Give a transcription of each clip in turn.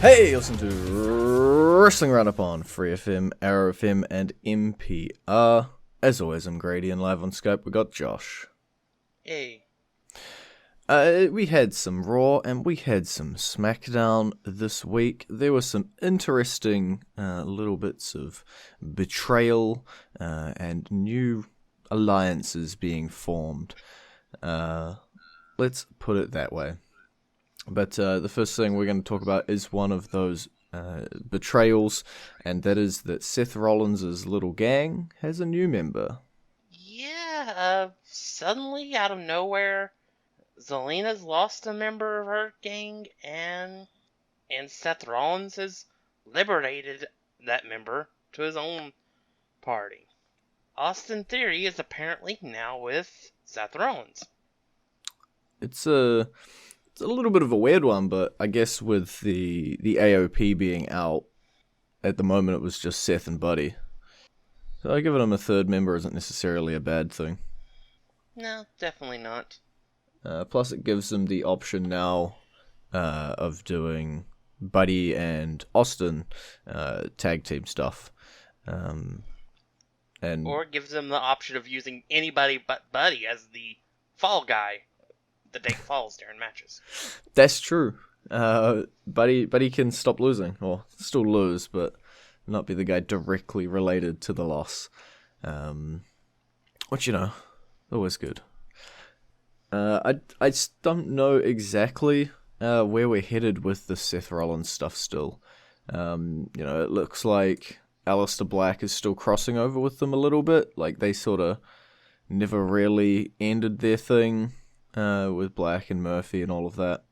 Hey, listen to Wrestling Roundup on FreeFM, ArrowFM, and MPR. As always, I'm Grady, and live on Skype we got Josh. Hey. We had some Raw and we had some SmackDown this week. There were some interesting little bits of betrayal and new alliances being formed. Let's put it that way. But the first thing we're going to talk about is one of those betrayals, and that is that Seth Rollins' little gang has a new member. Yeah, suddenly out of nowhere, Zelina's lost a member of her gang, and Seth Rollins has liberated that member to his own party. Austin Theory is apparently now with Seth Rollins. It's a little bit of a weird one, but I guess with the AOP being out, at the moment it was just Seth and Buddy. So giving him a third member isn't necessarily a bad thing. No, definitely not. Plus it gives them the option now of doing Buddy and Austin tag team stuff. And Or gives them the option of using anybody but Buddy as the fall guy the day falls during matches. That's true. Buddy can stop losing, or still lose, but not be the guy directly related to the loss. Which, always good. I just don't know exactly where we're headed with the Seth Rollins stuff still. It looks like Aleister Black is still crossing over with them a little bit. Like, they sort of never really ended their thing with Black and Murphy and all of that.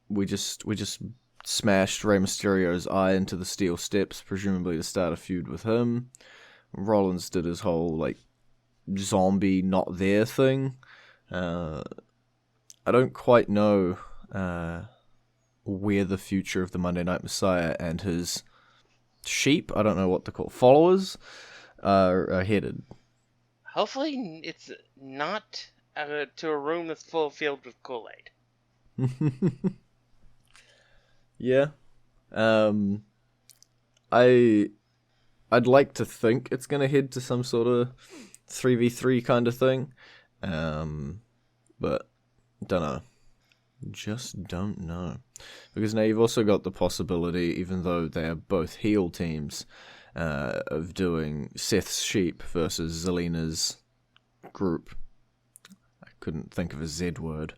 We just smashed Rey Mysterio's eye into the steel steps, presumably to start a feud with him. Rollins did his whole, zombie not there thing. I don't quite know where the future of the Monday Night Messiah and his sheep, I don't know what to call followers, are headed. Hopefully it's not to a room that's filled with Kool-Aid. Yeah. I'd like to think it's going to head to some sort of 3v3 kind of thing. But don't know. Just don't know. Because now you've also got the possibility, even though they are both heel teams, of doing Seth's sheep versus Zelina's group. I couldn't think of a Z word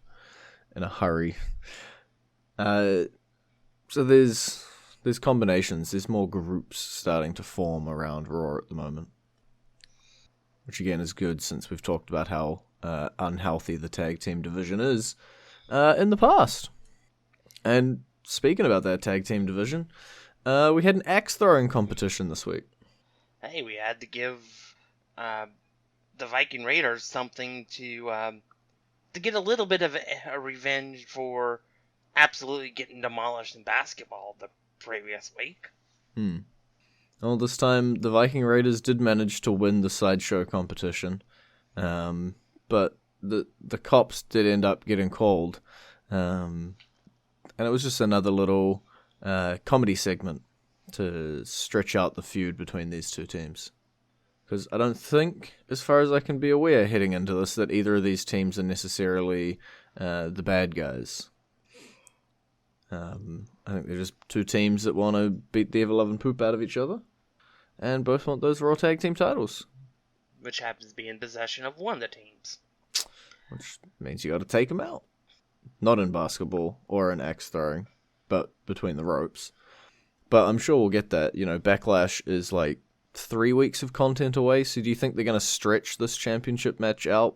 in a hurry. So there's combinations, there's more groups starting to form around Raw at the moment. Which again is good, since we've talked about how unhealthy the tag team division is in the past. And speaking about that tag team division, we had an axe throwing competition this week. Hey, we had to give the Viking Raiders something to get a little bit of a revenge for absolutely getting demolished in basketball the previous week. Well, this time the Viking Raiders did manage to win the sideshow competition, but the cops did end up getting called, and it was just another little comedy segment to stretch out the feud between these two teams. Because I don't think, as far as I can be aware heading into this, that either of these teams are necessarily the bad guys. I think they're just two teams that want to beat the ever-loving poop out of each other, and both want those Raw Tag Team titles. Which happens to be in possession of one of the teams. Which means you got to take them out. Not in basketball or in axe throwing, but between the ropes. But I'm sure we'll get that. Backlash is 3 weeks of content away, so do you think they're going to stretch this championship match out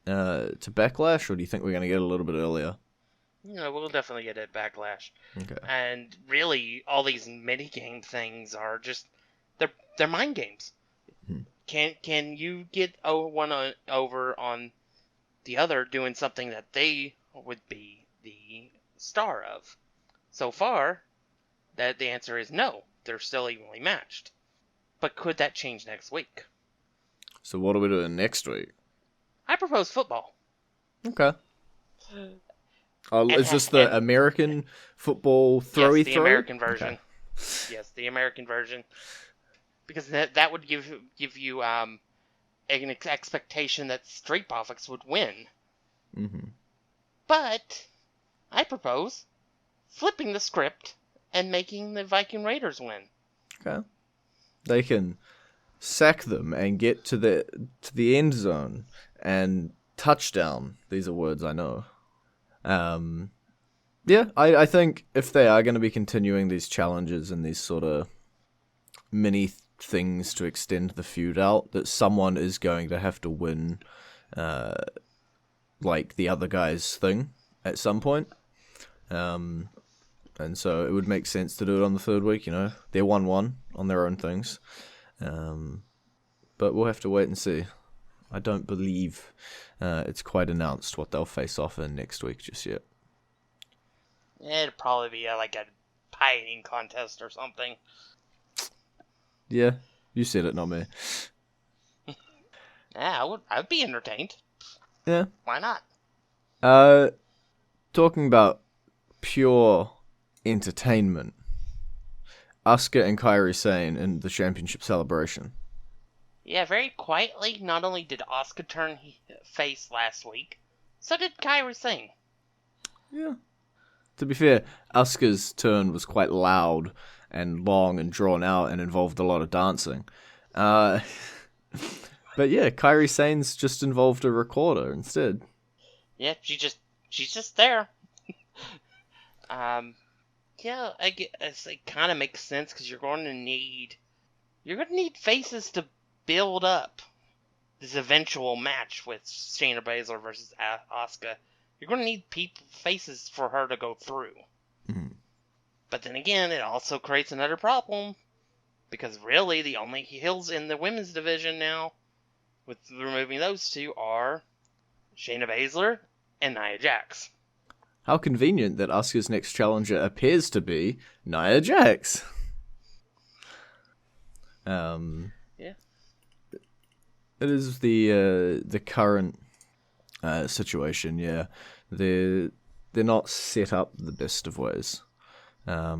to Backlash, or do you think we're going to get it a little bit earlier? We'll definitely get it Backlash. Okay. And really, all these mini-game things are just... They're mind games. Can you get one over on the other doing something that they would be the star of? So far, that the answer is no. They're still evenly matched. But could that change next week? So what are we doing next week? I propose football. Okay. Oh, is this the American football throwy yes, the throw? American version. Okay. Yes, the American version. Because that would give you an expectation that Street Profits would win. Mm-hmm. But I propose flipping the script and making the Viking Raiders win. Okay. They can sack them and get to the end zone and touchdown. These are words I know. Yeah, I think if they are going to be continuing these challenges and these sort of mini things to extend the feud out, that someone is going to have to win, like the other guy's thing at some point. And so it would make sense to do it on the third week, you know. They're 1-1 on their own things. But we'll have to wait and see. I don't believe it's quite announced what they'll face off in next week just yet. It'd probably be like a pie eating contest or something. Yeah, you said it, not me. Yeah, I'd be entertained. Yeah. Why not? Talking about pure entertainment, Asuka and Kairi Sane in the championship celebration. Yeah, very quietly, not only did Asuka turn face last week, so did Kairi Sane. Yeah. To be fair, Asuka's turn was quite loud and long and drawn out and involved a lot of dancing. But yeah, Kairi Sane's just involved a recorder instead. Yeah, she's just there. Yeah, I guess it kind of makes sense because you're going to need faces to build up this eventual match with Shayna Baszler versus Asuka. You're going to need faces for her to go through. Mm-hmm. But then again, it also creates another problem. Because really, the only heels in the women's division now, with removing those two, are Shayna Baszler and Nia Jax. How convenient that Asuka's next challenger appears to be Nia Jax. Yeah. It is the current situation, yeah. They're not set up the best of ways. I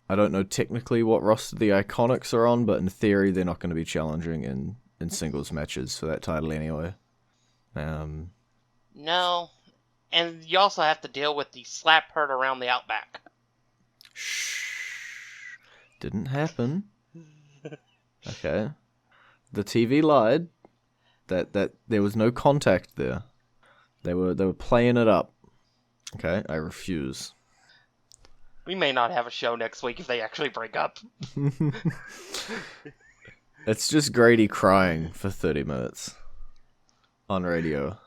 don't know technically what roster the Iconics are on, but in theory they're not going to be challenging in singles matches for that title anyway. No. And you also have to deal with the slap hurt around the Outback. Shh. Didn't happen. Okay. The TV lied. That there was no contact there. They were playing it up. Okay, I refuse. We may not have a show next week if they actually break up. It's just Grady crying for 30 minutes on radio.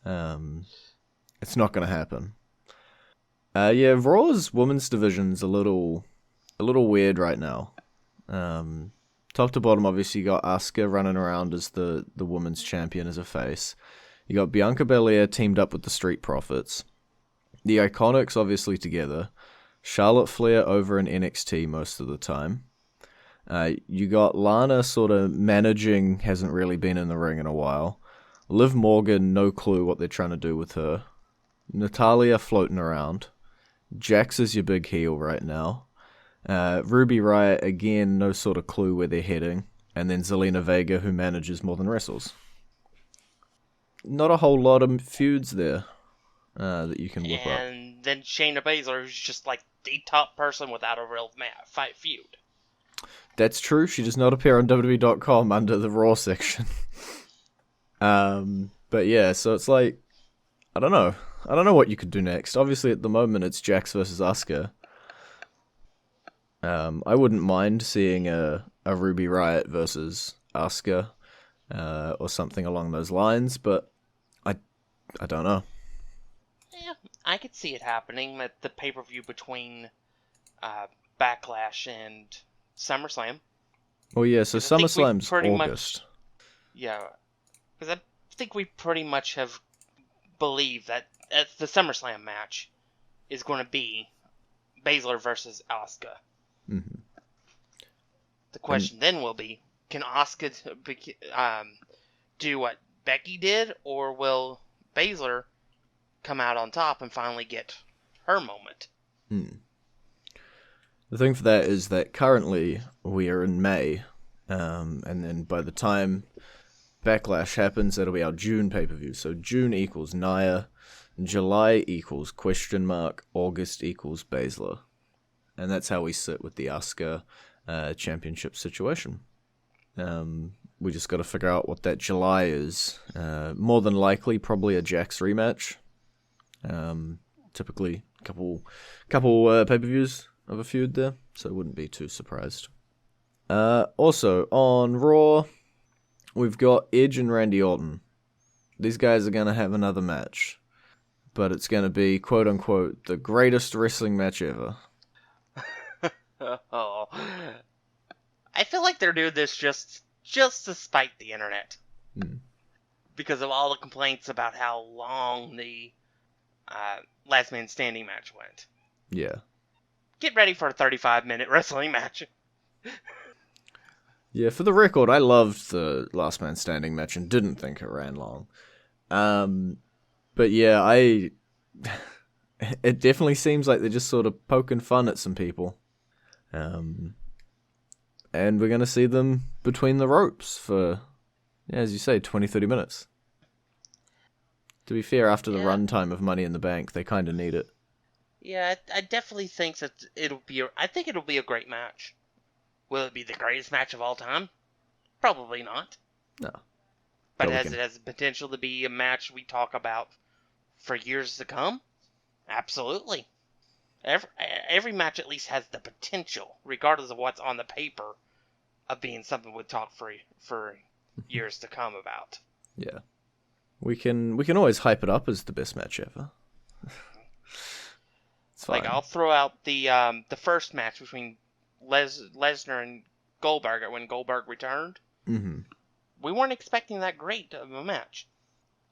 It's not going to happen. Yeah, Raw's women's division's a little weird right now. Top to bottom, obviously, you got Asuka running around as the women's champion as a face. You got Bianca Belair teamed up with the Street Profits. The Iconics, obviously, together. Charlotte Flair over in NXT most of the time. You got Lana sort of managing, hasn't really been in the ring in a while. Liv Morgan, no clue what they're trying to do with her. Natalya floating around. Jax is your big heel right now. Ruby Riott, again, no sort of clue where they're heading. And then Zelina Vega, who manages more than wrestles. Not a whole lot of feuds there that you can whip up. And then Shayna Baszler, who's just like the top person without a real fight feud. That's true. She does not appear on WWE.com under the Raw section. But yeah, so it's like, I don't know. I don't know what you could do next. Obviously, at the moment, it's Jax versus Asuka. I wouldn't mind seeing a Ruby Riott versus Asuka, or something along those lines, but I don't know. Yeah, I could see it happening at the pay-per-view between Backlash and SummerSlam. Well, yeah, so SummerSlam's August. Yeah, because I think we pretty much have believed that the SummerSlam match is going to be Baszler versus Asuka. Mm-hmm. The question then will be, can Asuka do what Becky did, or will Baszler come out on top and finally get her moment. The thing for that is that currently we are in May, and then by the time Backlash happens, that'll be our June pay-per-view. So June equals Nia, July equals ? August equals Baszler. And that's how we sit with the Asuka championship situation. We just got to figure out what that July is. More than likely, probably a Jax rematch. Typically, couple pay-per-views of a feud there, so I wouldn't be too surprised. Also, on Raw, we've got Edge and Randy Orton. These guys are going to have another match, but it's going to be, quote-unquote, the greatest wrestling match ever. Oh. I feel like they're doing this just to spite the internet. Because of all the complaints about how long the Last Man Standing match went. Yeah. Get ready for a 35-minute wrestling match. Yeah, for the record, I loved the Last Man Standing match and didn't think it ran long. But yeah, it definitely seems like they're just sort of poking fun at some people. And we're going to see them between the ropes for, as you say, 20-30 minutes. To be fair, after the runtime of Money in the Bank, they kind of need it. Yeah, I definitely think that I think it'll be a great match. Will it be the greatest match of all time? Probably not. No. But it has the potential to be a match we talk about for years to come? Absolutely. Every match at least has the potential, regardless of what's on the paper, of being something we'll talk for years to come about. Yeah. We can always hype it up as the best match ever. It's fine. Like, I'll throw out the first match between Lesnar and Goldberg when Goldberg returned. Mm-hmm. We weren't expecting that great of a match.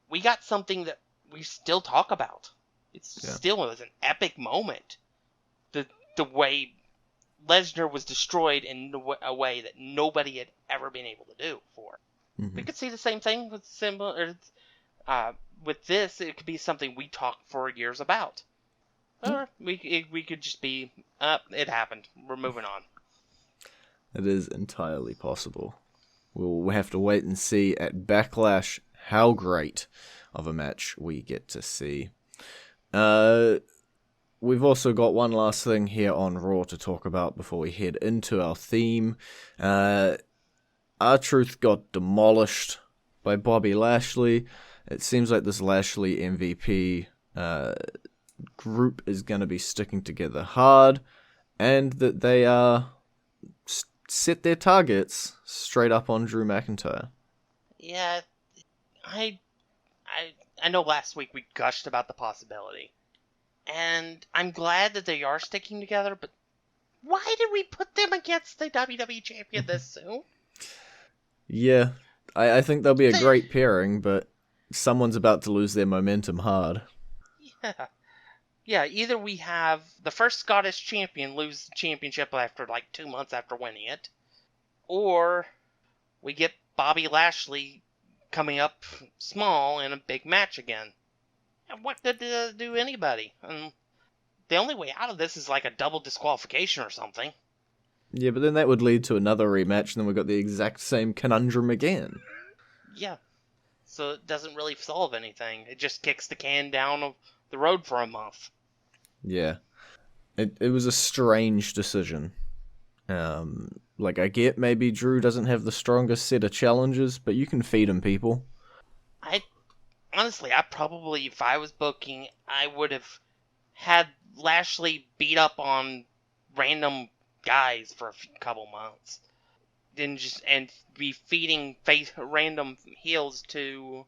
We got something that we still talk about. It was an epic moment. The way Lesnar was destroyed in a way that nobody had ever been able to do before. Mm-hmm. We could see the same thing with with this. It could be something we talk for years about. Or we could just be, it happened. We're moving on. It is entirely possible. We'll have to wait and see at Backlash how great of a match we get to see. We've also got one last thing here on Raw to talk about before we head into our theme. R-Truth got demolished by Bobby Lashley. It seems like this Lashley MVP group is going to be sticking together hard, and that they set their targets straight up on Drew McIntyre. Yeah, I know last week we gushed about the possibility, and I'm glad that they are sticking together, but why did we put them against the WWE Champion this soon? Yeah, I think they'll be a great pairing, but someone's about to lose their momentum hard. Yeah, either we have the first Scottish champion lose the championship after like 2 months after winning it, or we get Bobby Lashley coming up small in a big match again. And what good does that do anybody? And the only way out of this is like a double disqualification or something. Yeah, but then that would lead to another rematch, and then we've got the exact same conundrum again. Yeah. So it doesn't really solve anything. It just kicks the can down the road for a month. Yeah. It was a strange decision. Like, I get maybe Drew doesn't have the strongest set of challenges, but you can feed him people. Honestly, I probably, if I was booking, I would have had Lashley beat up on random guys for a couple months. And be feeding random heels to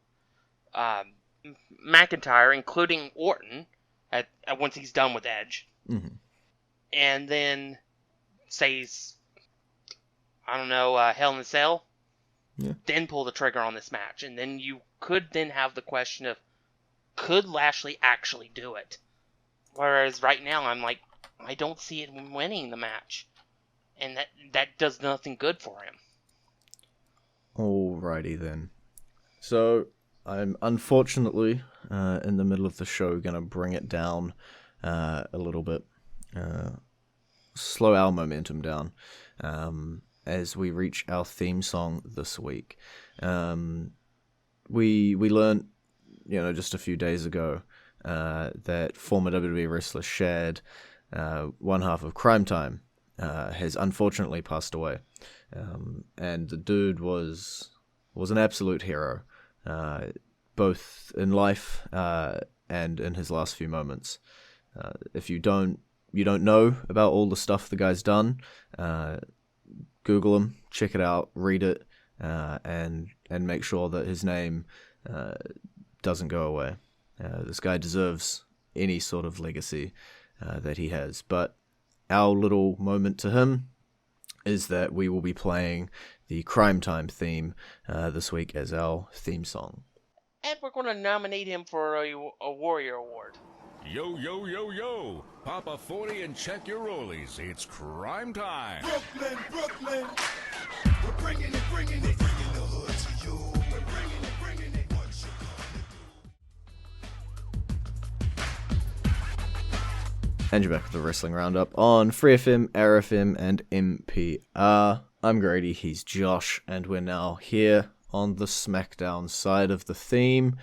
McIntyre, including Orton, once he's done with Edge. Mm-hmm. And then, say, Hell in a Cell. Yeah. Then pull the trigger on this match. And then you could then have the question of, could Lashley actually do it? Whereas right now, I'm like, I don't see it winning the match. And that does nothing good for him. Alrighty then. So, I'm unfortunately in the middle of the show going to bring it down a little bit, slow our momentum down as we reach our theme song this week. We learned, just a few days ago that former WWE wrestler Shad, one half of Crime Time, has unfortunately passed away. And the dude was an absolute hero, both in life and in his last few moments. If you don't know about all the stuff the guy's done, Google him, check it out, read it, and make sure that his name doesn't go away. This guy deserves any sort of legacy that he has. But our little moment to him is that we will be playing the Crime Time theme this week as our theme song. And we're going to nominate him for a Warrior Award. Yo, yo, yo, yo. Pop a 40 and check your rollies. It's Crime Time. Brooklyn, Brooklyn. We're bringing it. We're bringing the hood to you. We're bringing it. What you gonna do? And you're back with the Wrestling Roundup on FreeFM, ArrowFM, and MPR. I'm Grady, he's Josh, and we're now here on the SmackDown side of the theme.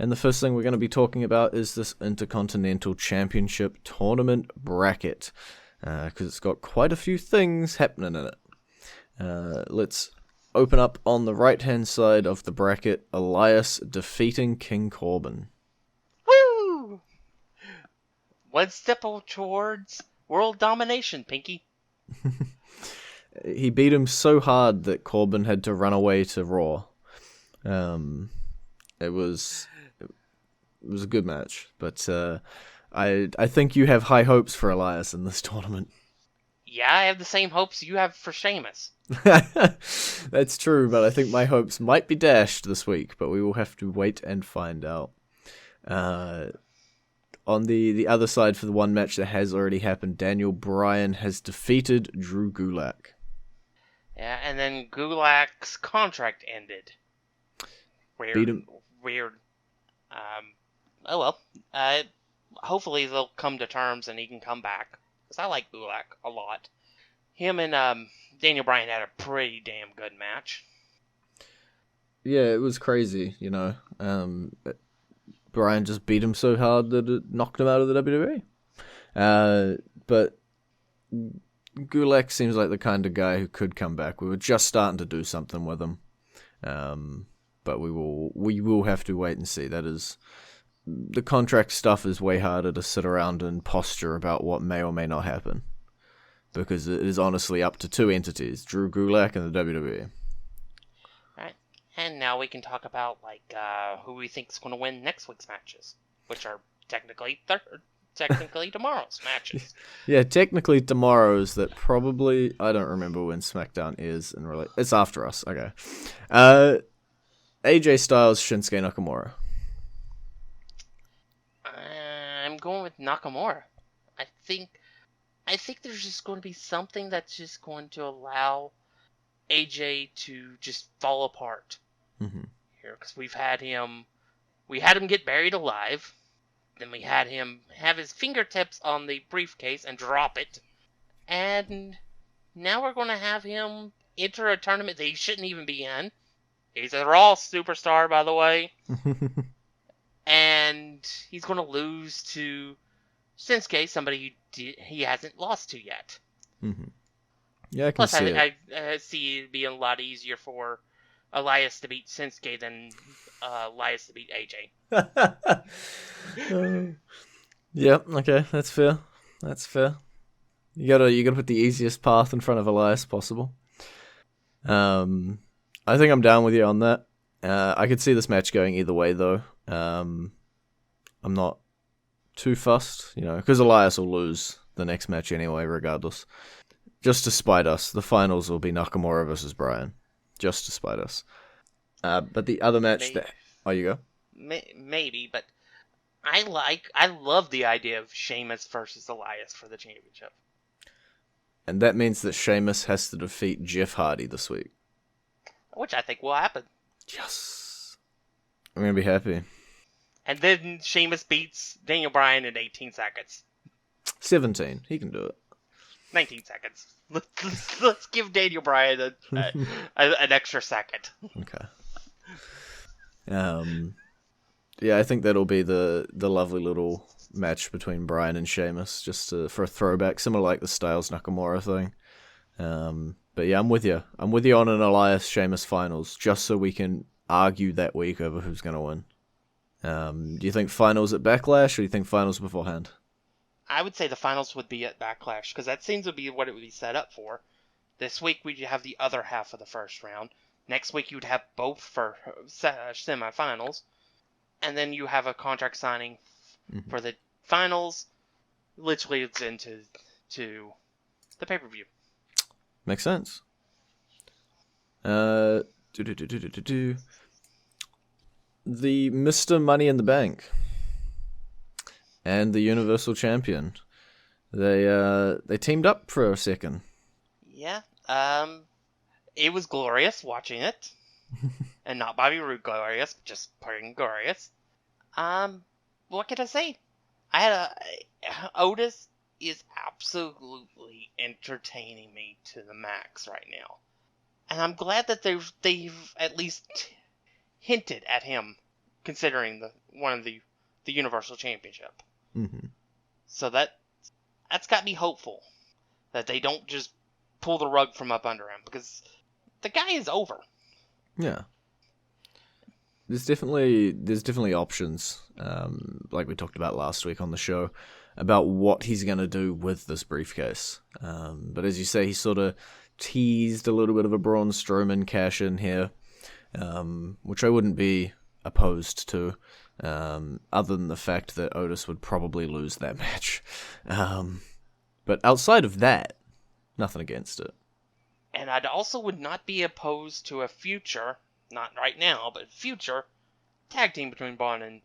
And the first thing we're going to be talking about is this Intercontinental Championship Tournament bracket, because it's got quite a few things happening in it. Let's open up on the right-hand side of the bracket, Elias defeating King Corbin. Woo! One step towards world domination, Pinky. He beat him so hard that Corbin had to run away to Raw. It was a good match, but I think you have high hopes for Elias in this tournament. Yeah, I have the same hopes you have for Sheamus. That's true, but I think my hopes might be dashed this week, but we will have to wait and find out. On the other side, for the one match that has already happened, Daniel Bryan has defeated Drew Gulak. Yeah, and then Gulak's contract ended. Weird. Beat him. Weird. Oh well. Hopefully they'll come to terms and he can come back. Because I like Gulak a lot. Him and Daniel Bryan had a pretty damn good match. Yeah, it was crazy, Bryan just beat him so hard that it knocked him out of the WWE. But Gulak seems like the kind of guy who could come back. We were just starting to do something with him. But we will have to wait and see. That is, the contract stuff is way harder to sit around and posture about what may or may not happen, because it is honestly up to two entities, Drew Gulak and the WWE. Right, and now we can talk about who we think is going to win next week's matches, which are technically tomorrow's matches. Yeah, technically tomorrow's. That probably, I don't remember when SmackDown is in relation. It's after us. Okay. AJ Styles, Shinsuke Nakamura. I'm going with Nakamura. I think there's just going to be something that's just going to allow AJ to just fall apart here, because we had him get buried alive, then we had him have his fingertips on the briefcase and drop it, and now we're going to have him enter a tournament that he shouldn't even be in. He's a Raw superstar, by the way. And he's going to lose to Shinsuke, somebody he hasn't lost to yet. Yeah, I can Plus, see it. I see it being a lot easier for Elias to beat Shinsuke than Elias to beat AJ. Yeah, okay, that's fair. You gotta put the easiest path in front of Elias possible. I think I'm down with you on that. I could see this match going either way, though. I'm not too fussed, because Elias will lose the next match anyway, regardless. Just to spite us, the finals will be Nakamura versus Bryan. Just to spite us. But the other match that... Oh, you go? Maybe, but I love the idea of Sheamus versus Elias for the championship. And that means that Sheamus has to defeat Jeff Hardy this week. Which I think will happen. Yes. I'm going to be happy. And then Sheamus beats Daniel Bryan in 18 seconds. 17. He can do it. 19 seconds. Let's give Daniel Bryan an extra second. Okay. Yeah, I think that'll be the lovely little match between Bryan and Sheamus, just for a throwback, similar like the Styles Nakamura thing. But yeah, I'm with you. I'm with you on an Elias Sheamus finals, just so we can argue that week over who's going to win. Do you think finals at Backlash, or do you think finals beforehand? I would say the finals would be at Backlash, because that seems to be what it would be set up for. This week we'd have the other half of the first round. Next week you'd have both for semifinals. And then you have a contract signing for the finals. Literally it's into the pay-per-view. Makes sense. The Mr. Money in the Bank and the Universal Champion, they teamed up for a second. Yeah. It was glorious watching it. And not Bobby Roode glorious, just plain glorious. What can I say? Otis is absolutely entertaining me to the max right now. And I'm glad that they've at least hinted at him considering the Universal Championship. Mm-hmm. So that's got me hopeful that they don't just pull the rug from up under him, because the guy is over. Yeah. There's definitely options, like we talked about last week on the show, about what he's going to do with this briefcase. But as you say, he sort of teased a little bit of a Braun Strowman cash in here, which I wouldn't be opposed to, other than the fact that Otis would probably lose that match. But outside of that, nothing against it. And I'd also would not be opposed to a future, not right now, but future tag team between Braun and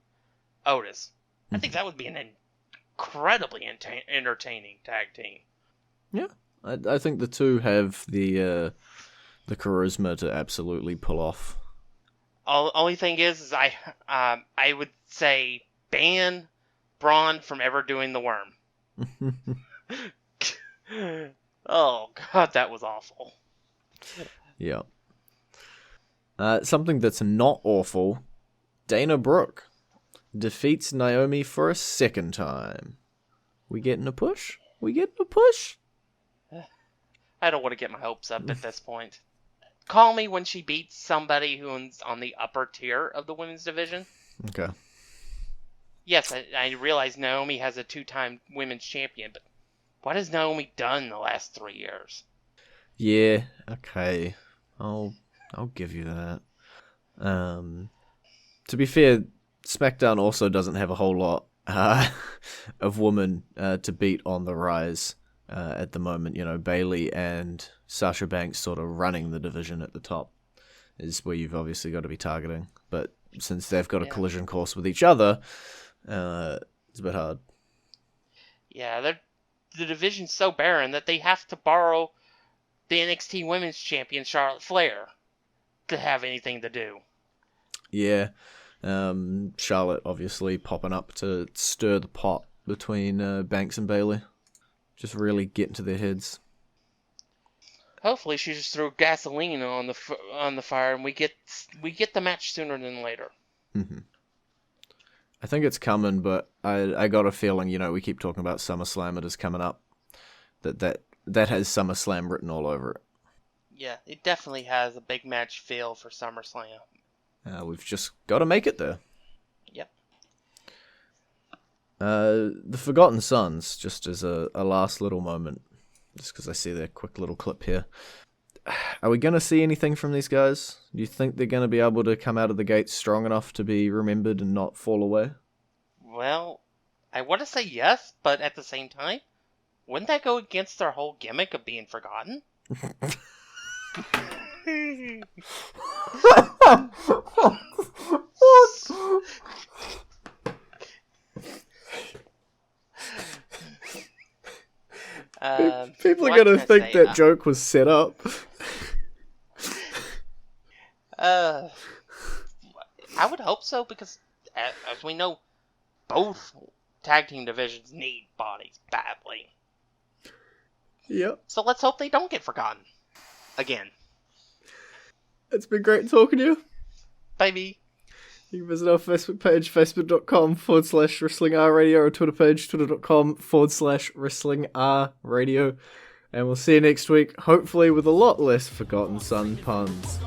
Otis. I think that would be an incredibly entertaining tag team. Yeah, I think the two have the charisma to absolutely pull off. Only thing is I would say ban Braun from ever doing the worm. Oh God, that was awful. Yeah. Something that's not awful, Dana Brooke defeats Naomi for a second time. We getting a push? I don't want to get my hopes up at this point. Call me when she beats somebody who's on the upper tier of the women's division. Okay. Yes, I realize Naomi has a 2-time women's champion, but what has Naomi done the last 3 years? Yeah, okay. I'll give you that. To be fair, SmackDown also doesn't have a whole lot of women to beat on the rise at the moment. You know, Bayley and Sasha Banks sort of running the division at the top is where you've obviously got to be targeting. But since they've got a collision course with each other, it's a bit hard. Yeah, the division's so barren that they have to borrow the NXT Women's Champion Charlotte Flair to have anything to do. Yeah, Charlotte obviously popping up to stir the pot between Banks and Bayley, just really get into their heads. Hopefully, she just threw gasoline on the fire, and we get the match sooner than later. Mm-hmm. I think it's coming, but I got a feeling, you know, we keep talking about SummerSlam, it is coming up, that has SummerSlam written all over it. Yeah, it definitely has a big match feel for SummerSlam. We've just got to make it there. Yep. The Forgotten Sons, just as a last little moment, just because I see their quick little clip here. Are we going to see anything from these guys? Do you think they're going to be able to come out of the gate strong enough to be remembered and not fall away? Well, I want to say yes, but at the same time, wouldn't that go against their whole gimmick of being forgotten? People are going to think that joke was set up. I would hope so, because as we know, both tag team divisions need bodies badly. Yep. So let's hope they don't get forgotten. Again. It's been great talking to you. Baby. You can visit our Facebook page, facebook.com/WrestlingRradio, or Twitter page, twitter.com/WrestlingRradio. And we'll see you next week, hopefully with a lot less Forgotten Son puns.